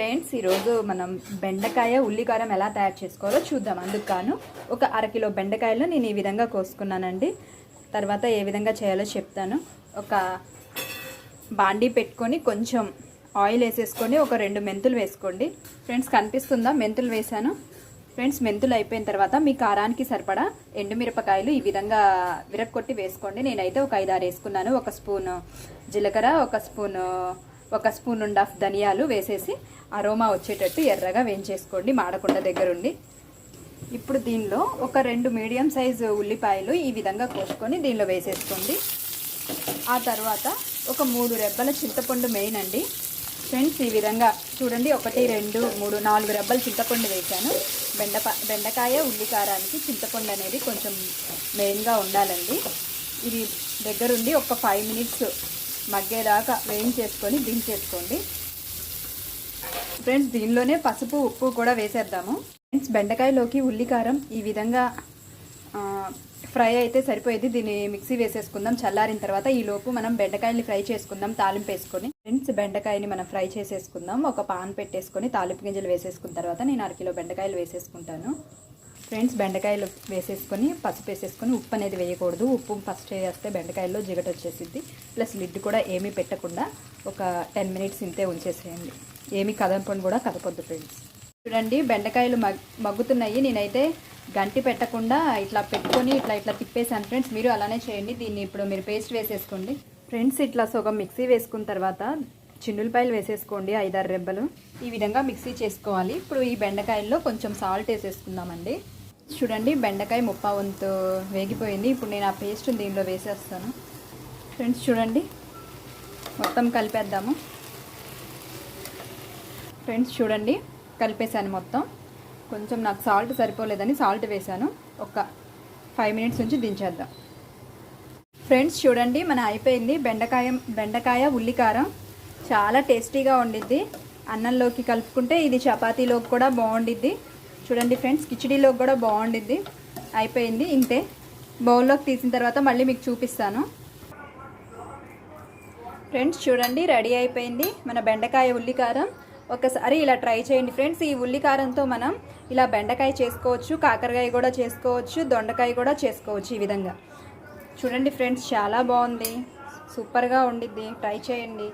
Friends, ఈరోజు మనం బెండకాయ ఉల్లికారం ఎలా తయారు చేసుకోవాలో చూద్దాం. అందుకు గాను ఒక అరకిలో బెండకాయలు నేను ఈ విధంగా కోసుకున్నానండి. తర్వాత ఏ విధంగా చేయాలో చెప్తాను. ఒక బాండీ పెట్టుకొని కొంచెం ఆయిల్ వేసేసుకొని ఒక 2 మెంతులు వేసుకోండి. ఫ్రెండ్స్, కనిపిస్తుందా? మెంతులు వేసాను. ఫ్రెండ్స్, మెంతులు అయిపోయిన తర్వాత మీ కారానికి సరిపడా ఎండుమిరపకాయలు ఈ విధంగా విరక్కొట్టి వేసుకోండి. నేనైతే ఒక 5-6 వేసుకున్నాను. ఒక స్పూన్ జీలకర్ర, ఒక స్పూన్ ఆఫ్ ధనియాలు వేసేసి అరోమా వచ్చేటట్టు ఎర్రగా వేయించేసుకోండి, మాడకుండా దగ్గరుండి. ఇప్పుడు దీనిలో ఒక 2 మీడియం సైజు ఉల్లిపాయలు ఈ విధంగా కోసుకొని దీనిలో వేసేసుకోండి. ఆ తర్వాత ఒక 3 రెబ్బల చింతపండు మెయిన్ అండి. ఫ్రెండ్స్, ఈ విధంగా చూడండి, 1 2 3 4 రెబ్బల చింతపండు వేసాను. బెండకాయ ఉల్లికారానికి చింతపండు అనేది కొంచెం మెయిన్గా ఉండాలండి. ఇది దగ్గరుండి ఒక 5 మినిట్స్ మగ్గేదాకా వేయించేసుకొని దించేసుకోండి. ఫ్రెండ్స్, దీనిలోనే పసుపు ఉప్పు కూడా వేసేద్దాము. ఫ్రెండ్స్, బెండకాయలోకి ఉల్లికారం ఈ విధంగా ఫ్రై అయితే సరిపోయేది. దీన్ని మిక్సీ వేసేసుకుందాం చల్లారిన తర్వాత. ఈలోపు మనం బెండకాయని ఫ్రై చేసుకుందాం తాలింపు వేసుకొని. ఫ్రెండ్స్, బెండకాయని మనం ఫ్రై చేసేసుకుందాం. ఒక పాన్ పెట్టేసుకొని తాలింపు గింజలు వేసేసుకున్న తర్వాత నేను 1 కిలో బెండకాయలు వేసేసుకుంటాను. ఫ్రెండ్స్, బెండకాయలు వేసేసుకొని పసుపు వేసేసుకొని, ఉప్పు అనేది వేయకూడదు. ఉప్పు ఫస్ట్ వేస్తే బెండకాయల్లో జిగట వచ్చేసిద్ది. ప్లస్ లిడ్ కూడా ఏమీ పెట్టకుండా ఒక 10 మినిట్స్ ఇంతే ఉంచేసేయండి. ఏమీ కదపండి కూడా కదపొద్దు. ఫ్రెండ్స్, చూడండి, బెండకాయలు మగ్గుతున్నాయి. నేనైతే గంటి పెట్టకుండా ఇట్లా పెట్టుకొని ఇట్లా తిప్పేసాను. ఫ్రెండ్స్, మీరు అలానే చేయండి. దీన్ని ఇప్పుడు మీరు పేస్ట్ వేసేసుకోండి. ఫ్రెండ్స్, ఇట్లా సగం మిక్సీ వేసుకున్న తర్వాత చిన్నులపాయలు వేసేసుకోండి, 5-6 రెబ్బలు. ఈ విధంగా మిక్సీ చేసుకోవాలి. ఇప్పుడు ఈ బెండకాయల్లో కొంచెం సాల్ట్ వేసేసుకుందామండి. చూడండి, బెండకాయ 30 వంతు వేగిపోయింది. ఇప్పుడు నేను ఆ పేస్ట్ దీనిలో వేసేస్తాను. ఫ్రెండ్స్, చూడండి, మొత్తం కలిపేద్దాము. ఫ్రెండ్స్, చూడండి, కలిపేసాను మొత్తం. కొంచెం నాకు సాల్ట్ సరిపోలేదని సాల్ట్ వేసాను. ఒక 5 మినిట్స్ నుంచి దించేద్దాం. ఫ్రెండ్స్, చూడండి, మన అయిపోయింది బెండకాయ ఉల్లికారం. చాలా టేస్టీగా ఉండిద్ది. అన్నంలోకి కలుపుకుంటే ఇది చపాతీలోకి కూడా బాగుండిద్ది. చూడండి ఫ్రెండ్స్, కిచిడీలోకి కూడా బాగుండిద్ది. అయిపోయింది, ఇంతే. బౌల్లోకి తీసిన తర్వాత మళ్ళీ మీకు చూపిస్తాను. ఫ్రెండ్స్, చూడండి, రెడీ అయిపోయింది మన బెండకాయ ఉల్లికారం. ఒకసారి ఇలా ట్రై చేయండి. ఫ్రెండ్స్, ఈ ఉల్లికారంతో మనం ఇలా బెండకాయ చేసుకోవచ్చు, కాకరకాయ కూడా చేసుకోవచ్చు, దొండకాయ కూడా చేసుకోవచ్చు. ఈ విధంగా చూడండి ఫ్రెండ్స్, చాలా బాగుంది, సూపర్గా ఉండిద్ది. ట్రై చేయండి.